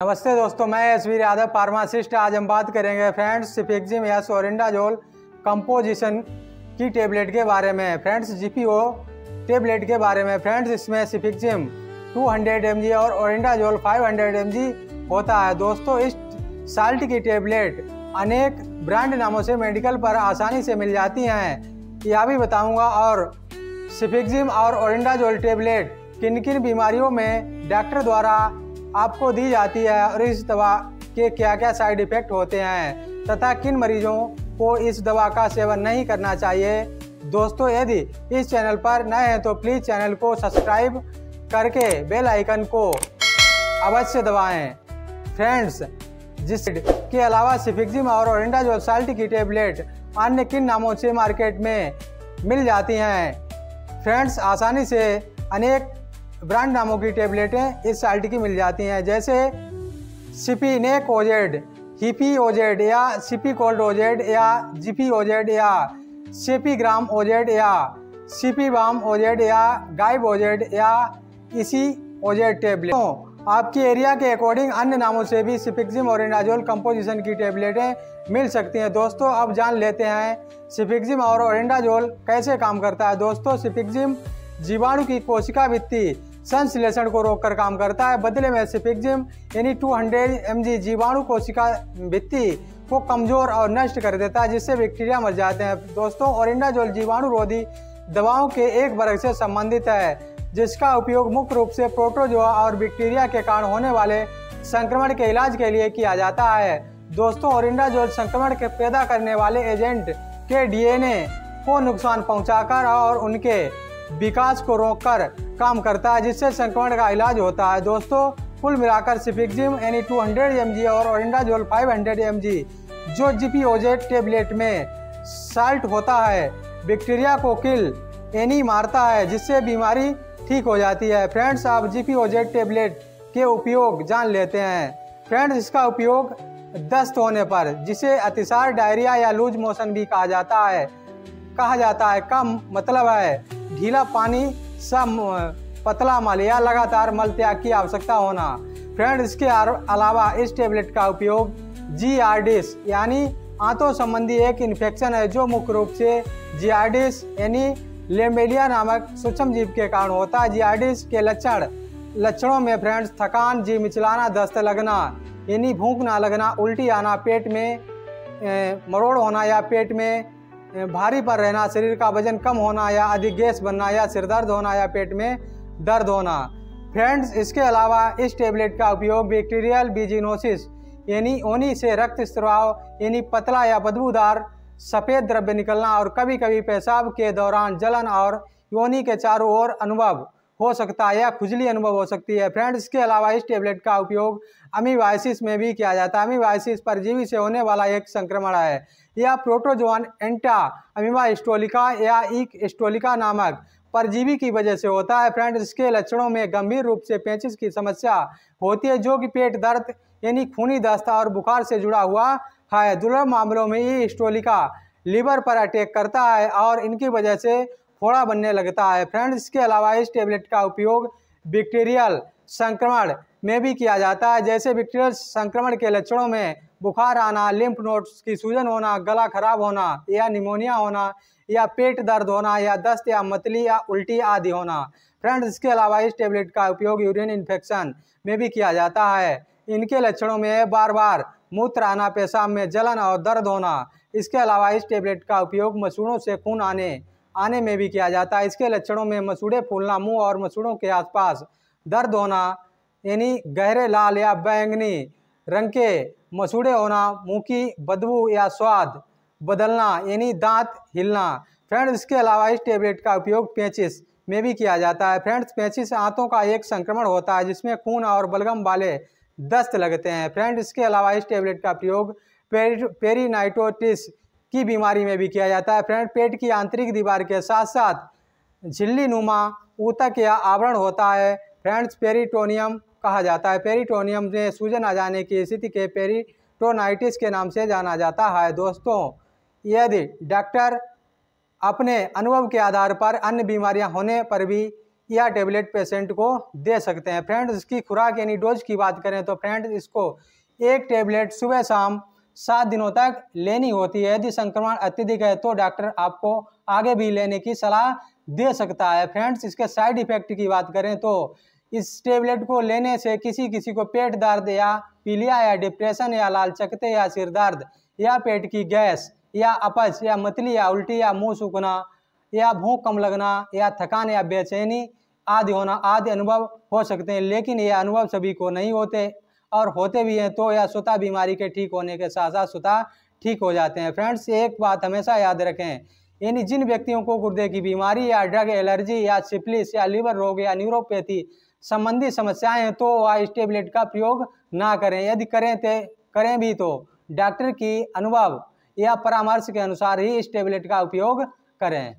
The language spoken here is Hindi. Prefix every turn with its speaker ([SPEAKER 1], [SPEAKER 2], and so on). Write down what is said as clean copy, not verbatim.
[SPEAKER 1] नमस्ते दोस्तों, मैं एसवीर यादव फार्मासिस्ट। आज हम बात करेंगे फ्रेंड्स सिफिक्जिम या सोरिंडाजोल कंपोजिशन की टेबलेट के बारे में। फ्रेंड्स जीपीओ टेबलेट के बारे में। फ्रेंड्स इसमें सिफिक्जिम 200 mg और ओरिंडाजोल 500 mg होता है। दोस्तों इस साल्ट की टेबलेट अनेक ब्रांड नामों से मेडिकल पर आसानी से मिल जाती हैं, यह भी बताऊंगा। और सिफिक्जिम और ओरिंडाजोल टेबलेट किन किन बीमारियों में डॉक्टर द्वारा आपको दी जाती है और इस दवा के क्या क्या साइड इफ़ेक्ट होते हैं तथा किन मरीजों को इस दवा का सेवन नहीं करना चाहिए। दोस्तों यदि इस चैनल पर नए हैं तो प्लीज़ चैनल को सब्सक्राइब करके बेल आइकन को अवश्य दबाएं। फ्रेंड्स जिसके अलावा सिफिक्जिम और ओरिंडाजोल साल्ट की टेबलेट अन्य किन नामों से मार्केट में मिल जाती हैं। फ्रेंड्स आसानी से अनेक ब्रांड नामों की टेबलेटें इस साल्ट की मिल जाती हैं, जैसे सिपीनेक ओजेड, हिपी ओजेड या सिपी कोल्ड ओजेड या जीपी ओजेड या सेपीग्राम ओजेड या सीपी बाम ओजेड या गाइब ओजेड या इसी ओजेड टेबलेट। आपकी एरिया के अकॉर्डिंग अन्य नामों से भी सिफिक्जिम और ओरिंडाजोल कंपोजिशन की टेबलेटें मिल सकती हैं। दोस्तों अब जान लेते हैं सिफिक्जिम और ओरिंडाजोल कैसे काम करता है। दोस्तों सिफिक्जिम जीवाणु की कोशिका भित्ति संश्लेषण को रोककर काम करता है। बदले में सिफिक्जिम यानी 200 mg जीवाणु कोशिका भित्ति को कमजोर और नष्ट कर देता है, जिससे बैक्टीरिया मर जाते हैं। दोस्तों ओरिंडाजोल जीवाणु रोधी दवाओं के एक वर्ग से संबंधित है, जिसका उपयोग मुख्य रूप से प्रोटोजोआ और बैक्टीरिया के कारण होने वाले संक्रमण के इलाज के लिए किया जाता है। दोस्तों ओरिंडाजोल संक्रमण के पैदा करने वाले एजेंट के डीएनए को नुकसान पहुंचाकर और उनके विकास को रोककर काम करता है, जिससे संक्रमण का इलाज होता है। दोस्तों कुल मिलाकर सिफिक्जिम यानी 200 mg और ओरिंडाजोल 500 mg जो जीपीओजेड टेबलेट में साल्ट होता है बैक्टीरिया को किल यानी मारता है, जिससे बीमारी ठीक हो जाती है। फ्रेंड्स आप जीपीओजेड टेबलेट के उपयोग जान लेते हैं। फ्रेंड्स इसका उपयोग दस्त होने पर, जिसे अतिसार, डायरिया या लूज मोशन भी कहा जाता है का मतलब है ढीला पानी सा पतला मल या लगातार मल त्याग की आवश्यकता होना। फ्रेंड इसके अलावा इस टेबलेट का उपयोग जियार्डिस यानी आंतों संबंधी एक इन्फेक्शन है, जो मुख्य रूप से जियार्डिस यानी लेम्बेलिया नामक सूक्ष्म जीव के कारण होता है। जियार्डिस के लक्षणों में फ्रेंड्स थकान, जी मिचलाना, दस्त लगना यानी भूख ना लगना, उल्टी आना, पेट में मरोड़ होना या पेट में भारी पर रहना, शरीर का वजन कम होना या अधिक गैस बनना या सिर दर्द होना या पेट में दर्द होना। फ्रेंड्स इसके अलावा इस टेबलेट का उपयोग बैक्टीरियल बीजिनोसिस यानी ओनी से रक्त स्राव यानी पतला या बदबूदार सफ़ेद द्रव्य निकलना और कभी कभी पेशाब के दौरान जलन और योनि के चारों ओर अनुभव हो सकता है या खुजली अनुभव हो सकती है। फ्रेंड्स इसके अलावा इस टेबलेट का उपयोग अमीबाइसिस में भी किया जाता है। अमीबाइसिस परजीवी से होने वाला एक संक्रमण है। यह प्रोटोजोआन एंटा अमीबा स्टोलिका या ईक स्टोलिका नामक परजीवी की वजह से होता है। फ्रेंड्स इसके लक्षणों में गंभीर रूप से पेचिश की समस्या होती है, जो कि पेट दर्द यानी खूनी दस्त और बुखार से जुड़ा हुआ है। दुर्लभ मामलों में ये स्टोलिका लीवर पर अटैक करता है और इनकी वजह से फोड़ा बनने लगता है। फ्रेंड्स इसके अलावा इस टेबलेट का उपयोग बैक्टीरियल संक्रमण में भी किया जाता है, जैसे बैक्टीरियल संक्रमण के लक्षणों में बुखार आना, लिम्फ नोड्स की सूजन होना, गला खराब होना या निमोनिया होना या पेट दर्द होना या दस्त या मतली या उल्टी आदि होना। फ्रेंड्स इसके अलावा इस टेबलेट का उपयोग यूरिन इन्फेक्शन में भी किया जाता है। इनके लक्षणों में बार बार मूत्र आना, पेशाब में जलन और दर्द होना। इसके अलावा इस टेबलेट का उपयोग मसूड़ों से खून आने में भी किया जाता है। इसके लक्षणों में मसूड़े फूलना, मुंह और मसूड़ों के आसपास दर्द होना यानी गहरे लाल या बैंगनी रंग के मसूड़े होना, मुंह की बदबू या स्वाद बदलना यानी दांत हिलना। फ्रेंड्स इसके अलावा इस टेबलेट का उपयोग पेचिश में भी किया जाता है। फ्रेंड्स पेचिश आंतों का एक संक्रमण होता है, जिसमें खून और बलगम वाले दस्त लगते हैं। फ्रेंड्स इसके अलावा इस टेबलेट का प्रयोग पेरिनाइटोटिस की बीमारी में भी किया जाता है। फ्रेंड पेट की आंतरिक दीवार के साथ साथ झिल्ली नुमा ऊतक या आवरण होता है, फ्रेंड्स पेरिटोनियम कहा जाता है। पेरिटोनियम में सूजन आ जाने की स्थिति के पेरिटोनाइटिस के नाम से जाना जाता है। दोस्तों यदि डॉक्टर अपने अनुभव के आधार पर अन्य बीमारियां होने पर भी या टेबलेट पेशेंट को दे सकते हैं। फ्रेंड्स, इसकी खुराक यानी डोज की बात करें तो फ्रेंड्स इसको एक टेबलेट सुबह शाम 7 दिनों तक लेनी होती है। यदि संक्रमण अत्यधिक है तो डॉक्टर आपको आगे भी लेने की सलाह दे सकता है। फ्रेंड्स, इसके साइड इफेक्ट की बात करें तो इस टेबलेट को लेने से किसी को पेट दर्द या पीलिया या डिप्रेशन या लाल चकत्ते या सिर दर्द या पेट की गैस या अपच या मतली या उल्टी या मुंह सूखना या भूख कम लगना या थकान या बेचैनी आदि होना आदि अनुभव हो सकते हैं। लेकिन ये अनुभव सभी को नहीं होते, और होते भी हैं तो यह स्वतः बीमारी के ठीक होने के साथ साथ स्वतः ठीक हो जाते हैं। फ्रेंड्स, एक बात हमेशा याद रखें, यानी जिन व्यक्तियों को गुर्दे की बीमारी या ड्रग एलर्जी या सिफिलिस या लीवर रोग या न्यूरोपैथी संबंधी समस्याएं हैं तो वह इस टेबलेट का प्रयोग ना करें। यदि करें भी तो डॉक्टर की अनुभव या परामर्श के अनुसार ही इस टेबलेट का उपयोग करें।